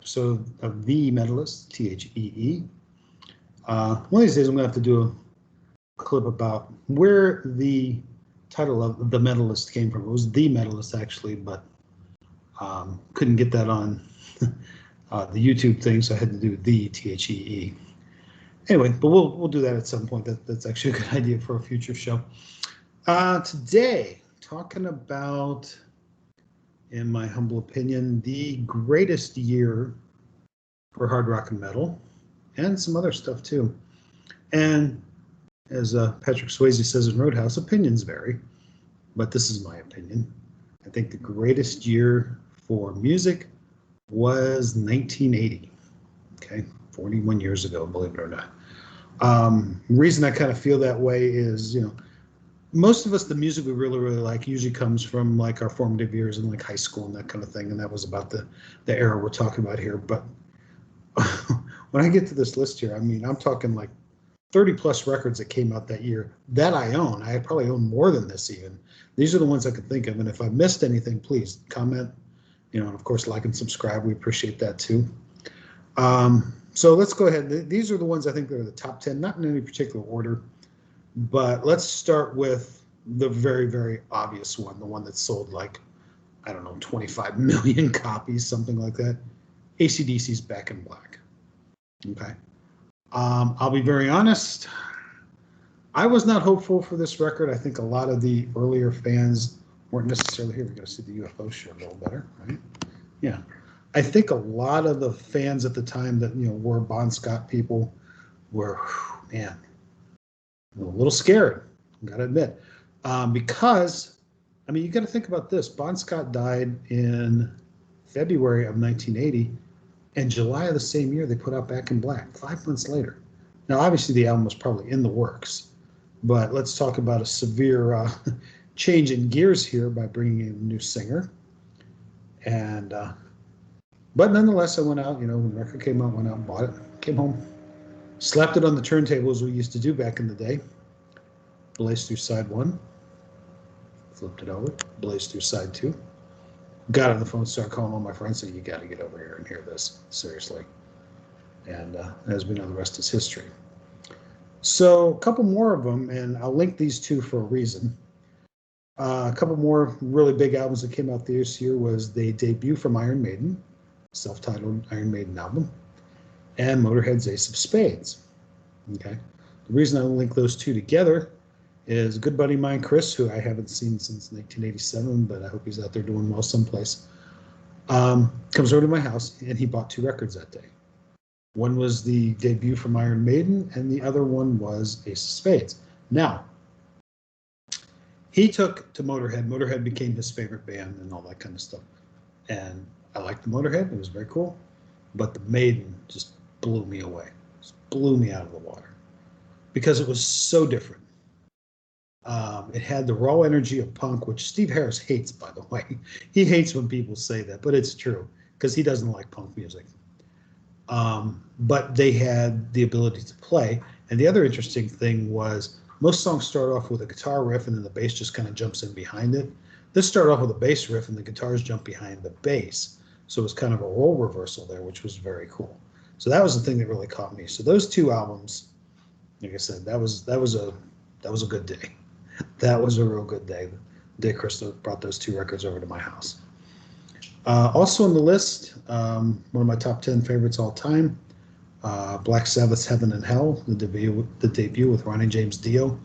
episode of The Metallist, T-H-E-E. One of these days I'm going to have to do a clip about where the title of The Metallist came from. It was The Metallist, actually, but couldn't get that on the YouTube thing, so I had to do The T-H-E-E. Anyway, but we'll do that at some point. That's actually a good idea for a future show. Today, talking about, in my humble opinion, the greatest year for hard rock and metal, and some other stuff too. And as Patrick Swayze says in Roadhouse, opinions vary, but this is my opinion. I think the greatest year for music was 1980. Okay, 41 years ago, believe it or not. Reason I kind of feel that way is, most of us, the music we really, really like usually comes from like our formative years in like high school and that kind of thing. And that was about the era we're talking about here. But when I get to this list here, I mean, I'm talking like 30 plus records that came out that year that I own. I probably own more than this even. These are the ones I could think of. And if I missed anything, please comment, and of course, like and subscribe. We appreciate that too. So let's go ahead. These are the ones I think that are the top 10, not in any particular order. But let's start with the very, very obvious one, the one that sold like, I don't know, 25 million copies, something like that. AC/DC's Back in Black. Okay. I'll be very honest. I was not hopeful for this record. I think a lot of the earlier fans weren't necessarily here. We're going to see the UFO show a little better, right? Yeah. I think a lot of the fans at the time that, were Bon Scott people were, man, a little scared, gotta admit, because, I mean, you got to think about this. Bon Scott died in February of 1980, and July of the same year they put out Back in Black, 5 months later. Now, obviously, the album was probably in the works, but let's talk about a severe change in gears here by bringing in a new singer. And, but nonetheless, I went out, when the record came out, went out and bought it, came home. Slapped it on the turntable as we used to do back in the day. Blazed through side 1. Flipped it over. Blazed through side 2. Got on the phone, started calling all my friends, saying, you got to get over here and hear this, seriously. And as we know, the rest is history. So a couple more of them, and I'll link these two for a reason. A couple more really big albums that came out this year was the debut from Iron Maiden, self-titled Iron Maiden album, and Motorhead's Ace of Spades. Okay. The reason I link those two together is a good buddy of mine, Chris, who I haven't seen since 1987, but I hope he's out there doing well someplace, comes over to my house, and he bought 2 records that day. One was the debut from Iron Maiden, and the other one was Ace of Spades. Now, he took to Motorhead. Motorhead became his favorite band and all that kind of stuff. And I liked the Motorhead. It was very cool. But the Maiden just blew me away. Just blew me out of the water. Because it was so different. It had the raw energy of punk, which Steve Harris hates, by the way. He hates when people say that, but it's true. Because he doesn't like punk music. But they had the ability to play. And the other interesting thing was most songs start off with a guitar riff and then the bass just kind of jumps in behind it. This started off with a bass riff and the guitars jump behind the bass. So it was kind of a role reversal there, which was very cool. So that was the thing that really caught me. So those 2 albums, like I said, that was a good day. That was a real good day. The day Chris brought those 2 records over to my house. Also on the list, one of my top 10 favorites all time, Black Sabbath's Heaven and Hell, the debut with Ronnie James Dio.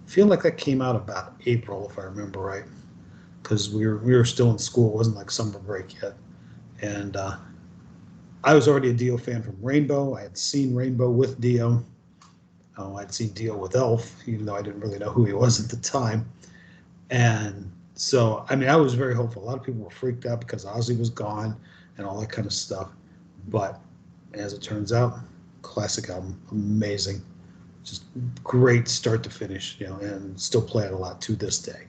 I feel like that came out about April, if I remember right, because we were still in school. It wasn't like summer break yet. And I was already a Dio fan from Rainbow. I had seen Rainbow with Dio. I'd seen Dio with Elf, even though I didn't really know who he was at the time. And so, I mean, I was very hopeful. A lot of people were freaked out because Ozzy was gone and all that kind of stuff. But as it turns out, classic album, amazing. Just great start to finish, and still play it a lot to this day.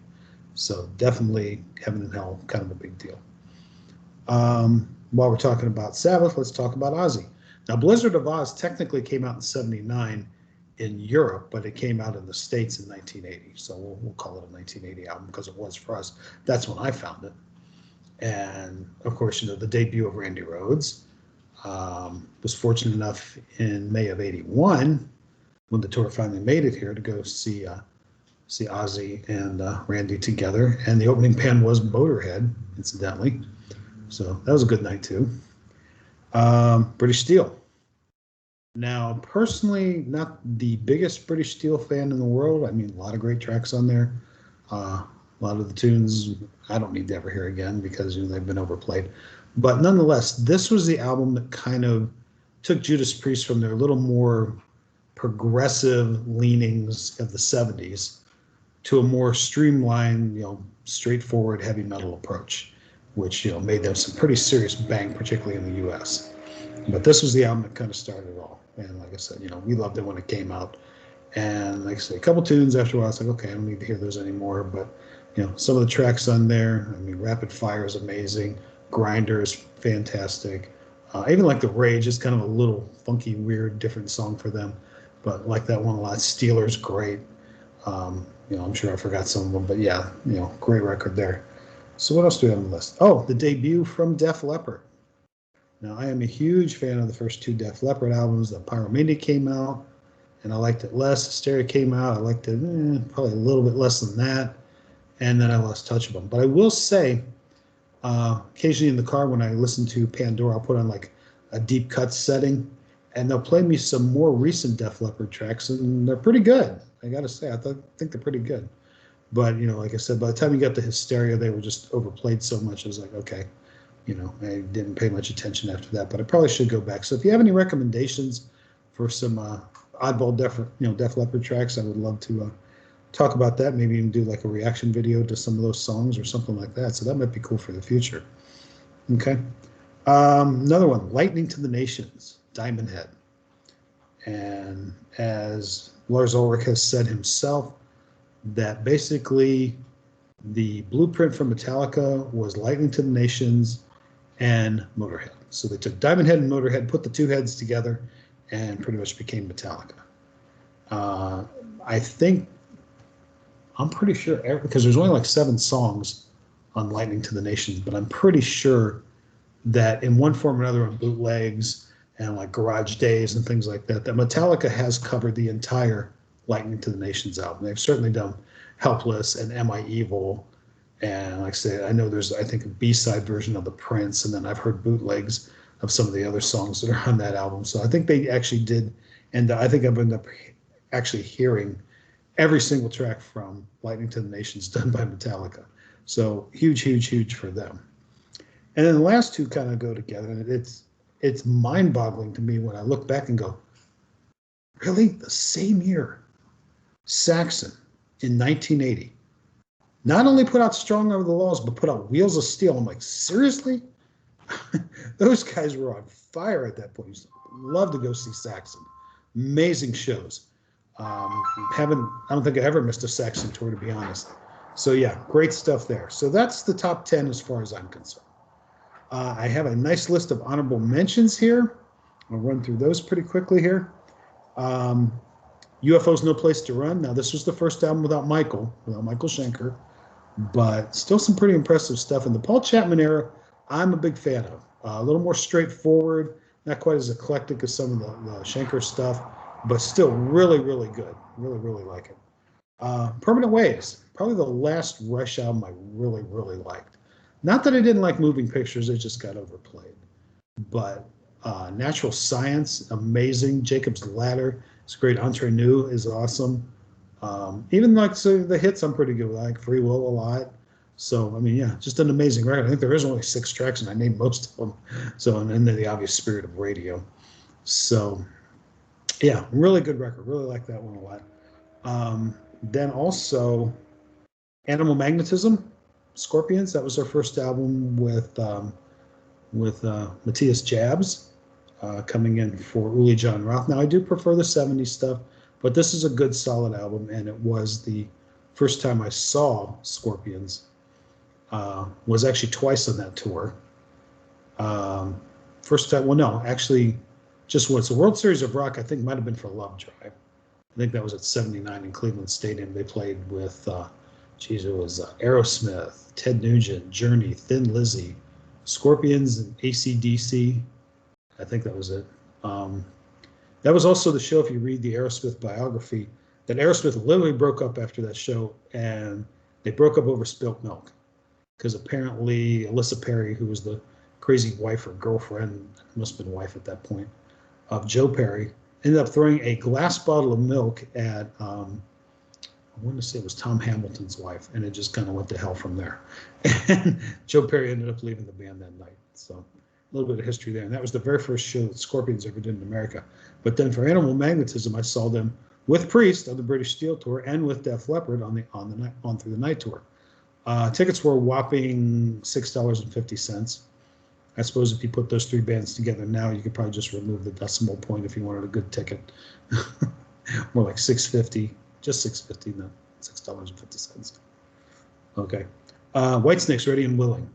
So definitely Heaven and Hell, kind of a big deal. While we're talking about Sabbath, let's talk about Ozzy. Now, Blizzard of Oz technically came out in '79 in Europe, but it came out in the States in 1980. So we'll call it a 1980 album because it was for us. That's when I found it. And of course, the debut of Randy Rhoads, Was fortunate enough in May of '81 when the tour finally made it here to go see Ozzy and Randy together, and the opening band was Motorhead, incidentally. So that was a good night too. British Steel. Now, personally, not the biggest British Steel fan in the world. I mean, a lot of great tracks on there. A lot of the tunes I don't need to ever hear again because they've been overplayed. But nonetheless, this was the album that kind of took Judas Priest from their little more progressive leanings of the 70s to a more streamlined, straightforward heavy metal approach, which made them some pretty serious bang, particularly in the U.S. But this was the album that kind of started it all. And like I said, we loved it when it came out. And like I said, a couple tunes after a while, it's like, okay, I don't need to hear those anymore. But some of the tracks on there, I mean, Rapid Fire is amazing. Grinder is fantastic. Even like The Rage is kind of a little funky, weird, different song for them. But like that one a lot. Steeler's great. I'm sure I forgot some of them, but yeah, great record there. So what else do we have on the list? Oh, the debut from Def Leppard. Now, I am a huge fan of the first two Def Leppard albums. The Pyromania came out, and I liked it less. Hysteria came out. I liked it probably a little bit less than that, and then I lost touch of them. But I will say, occasionally in the car when I listen to Pandora, I'll put on like a deep cut setting, and they'll play me some more recent Def Leppard tracks, and they're pretty good. I got to say, I think they're pretty good. But, like I said, by the time you got to Hysteria, they were just overplayed so much. I was like, okay, I didn't pay much attention after that. But I probably should go back. So if you have any recommendations for some oddball Def Leppard tracks, I would love to talk about that. Maybe even do like a reaction video to some of those songs or something like that. So that might be cool for the future. Okay. Another one, Lightning to the Nations, Diamond Head. And as Lars Ulrich has said himself, that basically the blueprint for Metallica was Lightning to the Nations and Motorhead. So they took Diamond Head and Motorhead, put the two heads together, and pretty much became Metallica. I'm pretty sure, because there's only like 7 songs on Lightning to the Nations, but I'm pretty sure that in one form or another on bootlegs and like Garage Days and things like that, that Metallica has covered the entire Lightning to the Nations album. They've certainly done Helpless and Am I Evil? And like I say, I know there's, I think, a B-side version of The Prince, and then I've heard bootlegs of some of the other songs that are on that album. So I think they actually did, and I think I've ended up actually hearing every single track from Lightning to the Nations done by Metallica. So huge for them. And then the last two kind of go together, and it's mind-boggling to me when I look back and go, really? The same year, Saxon in 1980 not only put out Strong Over the Laws, but put out Wheels of Steel. I'm like, seriously? Those guys were on fire at that point. I used to love to go see Saxon. Amazing shows. I don't think I ever missed a Saxon tour, to be honest. So yeah, great stuff there. So that's the top 10 as far as I'm concerned. I have a nice list of honorable mentions here. I'll run through those pretty quickly here. UFO's No Place to Run. Now, this was the first album without Michael Schenker, but still some pretty impressive stuff. In the Paul Chapman era, I'm a big fan of. A little more straightforward, not quite as eclectic as some of the Schenker stuff, but still really good. Really like it. Permanent Waves, probably the last Rush album I really liked. Not that I didn't like Moving Pictures, it just got overplayed. But Natural Science, amazing. Jacob's Ladder, it's great. Entre Nous is awesome. Even like the hits I'm pretty good with, like Free Will a lot. So, I mean, yeah, just an amazing record. I think there is only 6 tracks, and I named most of them. So, and then the obvious Spirit of Radio. So, yeah, really good record. Really like that one a lot. Then also, Animal Magnetism, Scorpions. That was their first album with Matthias Jabs coming in for Uli John Roth. Now, I do prefer the 70s stuff, but this is a good, solid album, and it was the first time I saw Scorpions. Was actually twice on that tour. First time, well, no, actually, just once. The World Series of Rock, I think, might have been for Love Drive. I think that was at 79 in Cleveland Stadium. They played with, it was Aerosmith, Ted Nugent, Journey, Thin Lizzy, Scorpions, and AC/DC. I think that was it. Um, that was also the show, if you read the Aerosmith biography, that Aerosmith literally broke up after that show, and they broke up over spilt milk because apparently Alyssa Perry, who was the crazy wife or girlfriend, must have been wife at that point, of Joe Perry, ended up throwing a glass bottle of milk at, I want to say it was Tom Hamilton's wife, and it just kind of went to hell from there. And Joe Perry ended up leaving the band that night. So a little bit of history there. And that was the very first show that Scorpions ever did in America. But then for Animal Magnetism, I saw them with Priest on the British Steel Tour and with Def Leppard on Through the Night tour. Tickets were a whopping $6.50. I suppose if you put those three bands together now, you could probably just remove the decimal point if you wanted a good ticket. More like $6.50, just $6.50, no, $6.50. Okay. Whitesnake's Ready and Willing.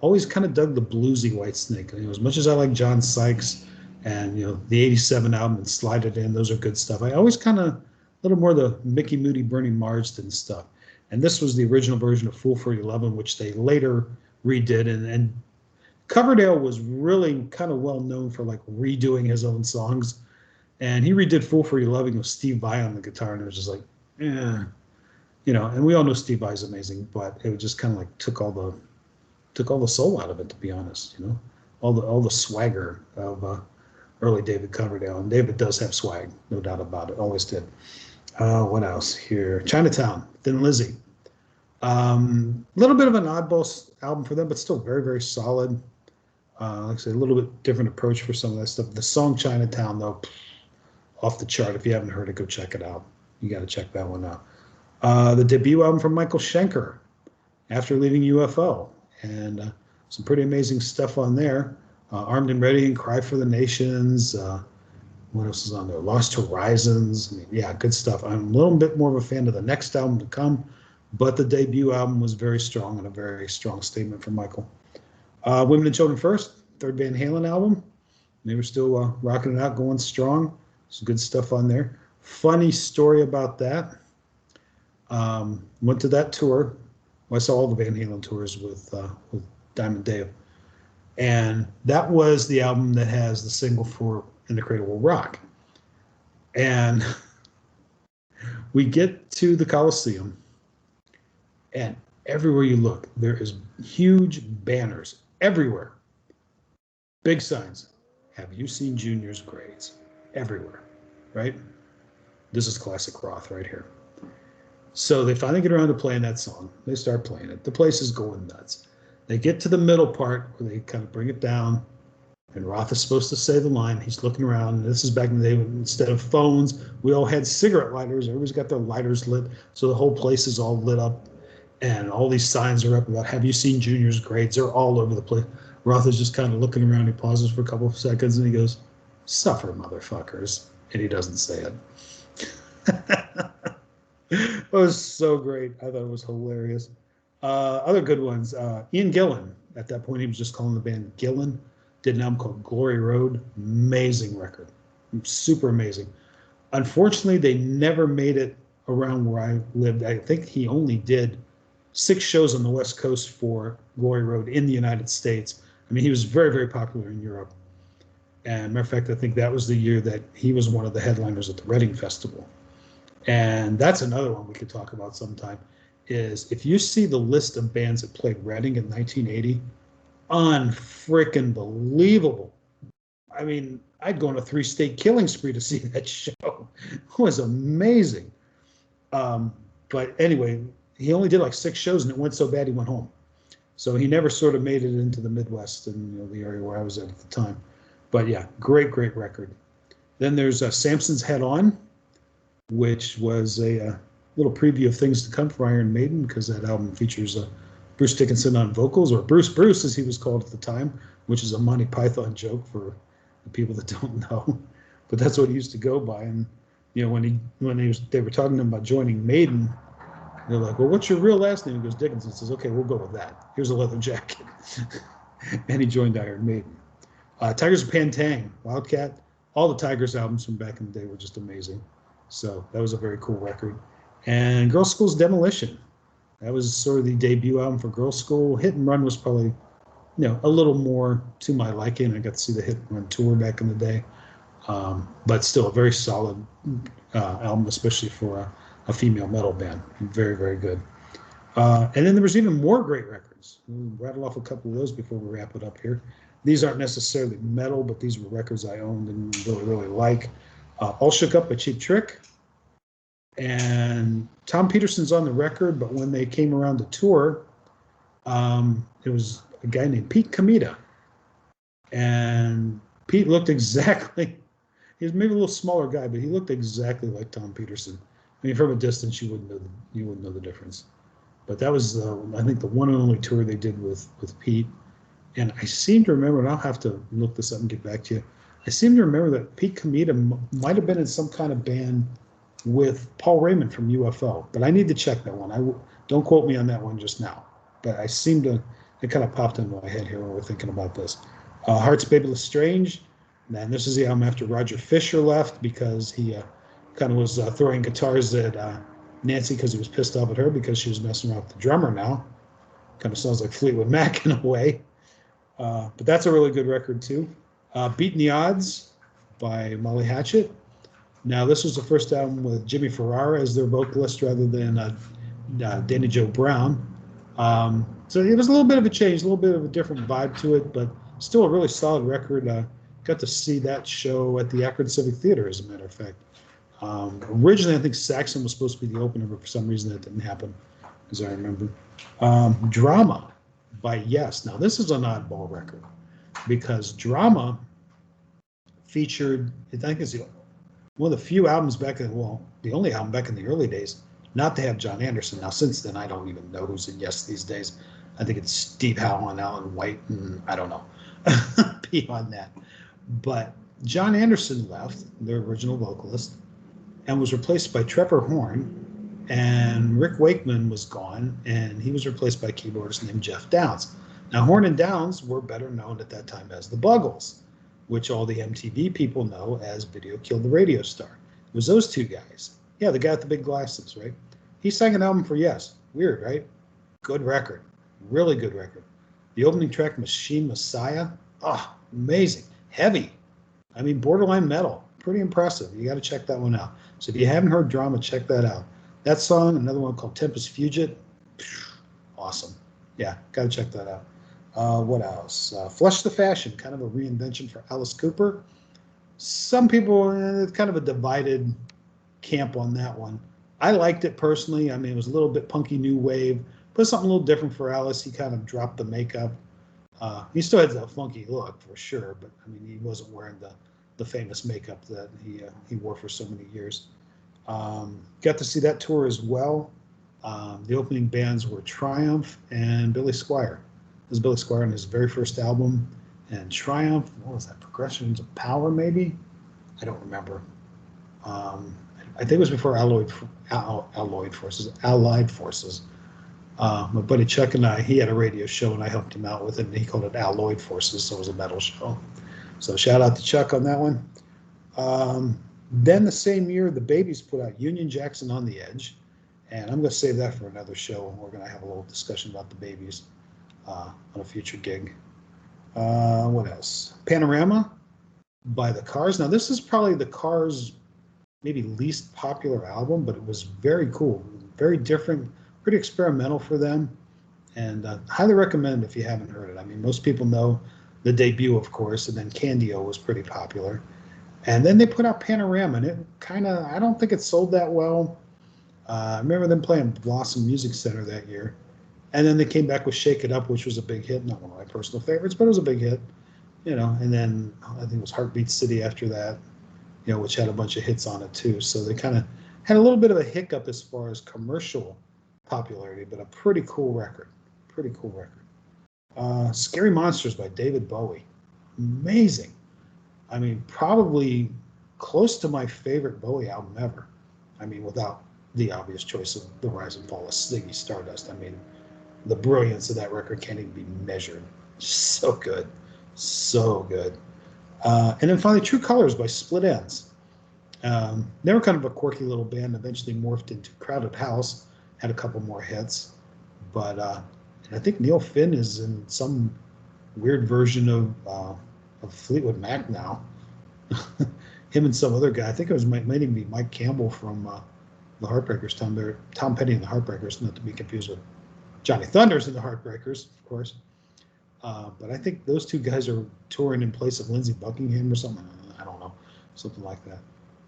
Always kind of dug the bluesy Whitesnake. You know, as much as I like John Sykes and, you know, the '87 album and Slide It In, those are good stuff. I always kind of a little more the Mickey Moody, Bernie Marsden stuff. And this was the original version of Fool for Your Lovin', which they later redid. And Coverdale was really kind of well known for like redoing his own songs. And he redid Fool for Your Lovin' with Steve Vai on the guitar, and it was just like, yeah, you know, and we all know Steve Vai's amazing, but it just kind of like took all the soul out of it, to be honest, you know, all the swagger of early David Coverdale. And David does have swag, no doubt about it, always did. What else here? Chinatown, Thin Lizzy. Little bit of an oddball album for them, but still very, very solid. Like I said, a little bit different approach for some of that stuff. The song Chinatown, though, off the chart. If you haven't heard it, go check it out. You got to check that one out. The debut album from Michael Schenker after leaving UFO, and some pretty amazing stuff on there. Armed and Ready and Cry for the Nations. What else is on there? Lost Horizons. I mean, yeah, good stuff. I'm a little bit more of a fan of the next album to come, but the debut album was very strong and a very strong statement from Michael. Women and Children First, third Van Halen album. They were still rocking it out, going strong. Some good stuff on there. Funny story about that. Went to that tour. Well, I saw all the Van Halen tours with Diamond Dave. And that was the album that has the single for In the Cradle Will Rock. And we get to the Coliseum, and everywhere you look, there is huge banners everywhere. Big signs. Have you seen Junior's grades? Everywhere, right? This is classic Roth right here. So they finally get around to playing that song. They start playing it. The place is going nuts. They get to the middle part where they kind of bring it down, and Roth is supposed to say the line. He's looking around. This is back in the day when instead of phones, we all had cigarette lighters. Everybody's got their lighters lit, so the whole place is all lit up, and all these signs are up about, have you seen Junior's grades? They're all over the place. Roth is just kind of looking around. He pauses for a couple of seconds, and he goes, "Suffer, motherfuckers," and he doesn't say it. It was so great. I thought it was hilarious. Other good ones. Ian Gillan, at that point, he was just calling the band Gillan, did an album called Glory Road. Amazing record. Super amazing. Unfortunately, they never made it around where I lived. I think he only did 6 shows on the West Coast for Glory Road in the United States. I mean, he was very, very popular in Europe. And matter of fact, I think that was the year that he was one of the headliners at the Reading Festival. And that's another one we could talk about sometime, is if you see the list of bands that played Reading in 1980, unfreaking believable. I mean, I'd go on a 3-state killing spree to see that show. It was amazing. But anyway, he only did like 6 shows, and it went so bad he went home. So he never sort of made it into the Midwest and, you know, the area where I was at the time. But yeah, great, great record. Then there's Samson's Head On, which was a little preview of things to come for Iron Maiden, because that album features Bruce Dickinson on vocals, or Bruce as he was called at the time, which is a Monty Python joke for the people that don't know. But that's what he used to go by. And you know, they were talking to him about joining Maiden, they're like, "Well, what's your real last name?" He goes, "Dickinson." Says, "Okay, we'll go with that. Here's a leather jacket." And he joined Iron Maiden. Tigers of Pantang, Wildcat, all the Tigers albums from back in the day were just amazing. So that was a very cool record. And Girl School's Demolition. That was sort of the debut album for Girl School. Hit and Run was probably a little more to my liking. I got to see the Hit Run tour back in the day, but still a very solid album, especially for a female metal band. Very, very good. And then there was even more great records. We'll rattle off a couple of those before we wrap it up here. These aren't necessarily metal, but these were records I owned and really, really like. All Shook Up by Cheap Trick. And Tom Peterson's on the record, but when they came around to tour, it was a guy named Pete Comida. And Pete looked exactly, he was maybe a little smaller guy, but he looked exactly like Tom Peterson. I mean, from a distance, you wouldn't know the difference. But that was, I think, the one and only tour they did with Pete. And I seem to remember, and I'll have to look this up and get back to you. I seem to remember that Pete Comida might have been in some kind of band with Paul Raymond from UFO, but I need to check that one. Don't quote me on that one just now, but I seem to, it kind of popped into my head here when we're thinking about this. Heart's Babyless Strange, and this is the album after Roger Fisher left because he kind of was throwing guitars at Nancy because he was pissed off at her because she was messing around with the drummer now. Kind of sounds like Fleetwood Mac in a way. But that's a really good record too. Beating the Odds by Molly Hatchet. Now this was the first album with Jimmy Ferrara as their vocalist rather than Danny Joe Brown. So it was a little bit of a change, a little bit of a different vibe to it, but still a really solid record. Got to see that show at the Akron Civic Theater, as a matter of fact. Originally, I think Saxon was supposed to be the opener, but for some reason that didn't happen, as I remember. Drama by Yes. Now, this is an oddball record because Drama featured, I think it's one of the few albums back in, well, the only album back in the early days not to have John Anderson. Now, since then, I don't even know who's in Yes these days. I think it's Steve Howe and Alan White, and I don't know beyond that. But John Anderson left, their original vocalist, and was replaced by Trevor Horn, and Rick Wakeman was gone, and he was replaced by a keyboardist named Jeff Downs. Now, Horn and Downs were better known at that time as the Buggles, which all the MTV people know as Video Killed the Radio Star. It was those two guys. Yeah, the guy with the big glasses, right? He sang an album for Yes. Weird, right? Good record. Really good record. The opening track, Machine Messiah. Oh, amazing. Heavy. I mean, borderline metal. Pretty impressive. You got to check that one out. So if you haven't heard Drama, check that out. That song, another one called Tempest Fugit. Awesome. Yeah, got to check that out. What else? Flush the Fashion, kind of a reinvention for Alice Cooper. Some people, it's kind of a divided camp on that one. I liked it personally. I mean, it was a little bit punky new wave, but something a little different for Alice. He kind of dropped the makeup. He still had that funky look for sure, but I mean, he wasn't wearing the famous makeup that he wore for so many years. Got to see that tour as well. The opening bands were Triumph and Billy Squier. This is Billy Squier on his very first album, and Triumph, what was that, Progressions of Power, maybe? I don't remember. I think it was before Allied Forces. My buddy Chuck and I, he had a radio show, and I helped him out with it, and he called it Alloyed Forces, so it was a metal show. So shout out to Chuck on that one. Then the same year, the Babies put out Union Jackson on the Edge, and I'm going to save that for another show, and we're going to have a little discussion about the Babies on a future gig. What else? Panorama by the Cars. Now, this is probably the Cars' maybe least popular album, but it was very cool, very different, pretty experimental for them, and highly recommend if you haven't heard it. I mean, most people know the debut, of course, and then Candio was pretty popular. And then they put out Panorama, and it kind of, I don't think it sold that well. I remember them playing Blossom Music Center that year. And then they came back with Shake It Up, which was a big hit. Not one of my personal favorites, but it was a big hit. And then I think it was Heartbeat City after that, which had a bunch of hits on it too. So they kind of had a little bit of a hiccup as far as commercial popularity, but a pretty cool record. Pretty cool record. Scary Monsters by David Bowie. Amazing. I mean, probably close to my favorite Bowie album ever. I mean, without the obvious choice of The Rise and Fall of Ziggy Stardust. I mean, the brilliance of that record can't even be measured. So good. So good. And then finally, True Colors by Split Enz. They were kind of a quirky little band, eventually morphed into Crowded House, had a couple more hits. But and I think Neil Finn is in some weird version of Fleetwood Mac now. Him and some other guy. I think it might even be Mike Campbell from the Heartbreakers. Tom Petty and the Heartbreakers, not to be confused with Johnny Thunders and the Heartbreakers, of course. But I think those two guys are touring in place of Lindsey Buckingham or something. I don't know, something like that.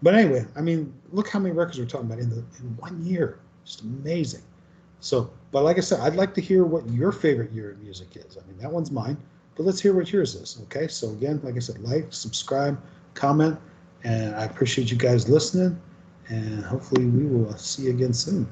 But anyway, I mean, look how many records we're talking about in 1 year. Just amazing. So, but like I said, I'd like to hear what your favorite year of music is. I mean, that one's mine, but let's hear what yours is. Okay. So again, like I said, like, subscribe, comment, and I appreciate you guys listening. And hopefully we will see you again soon.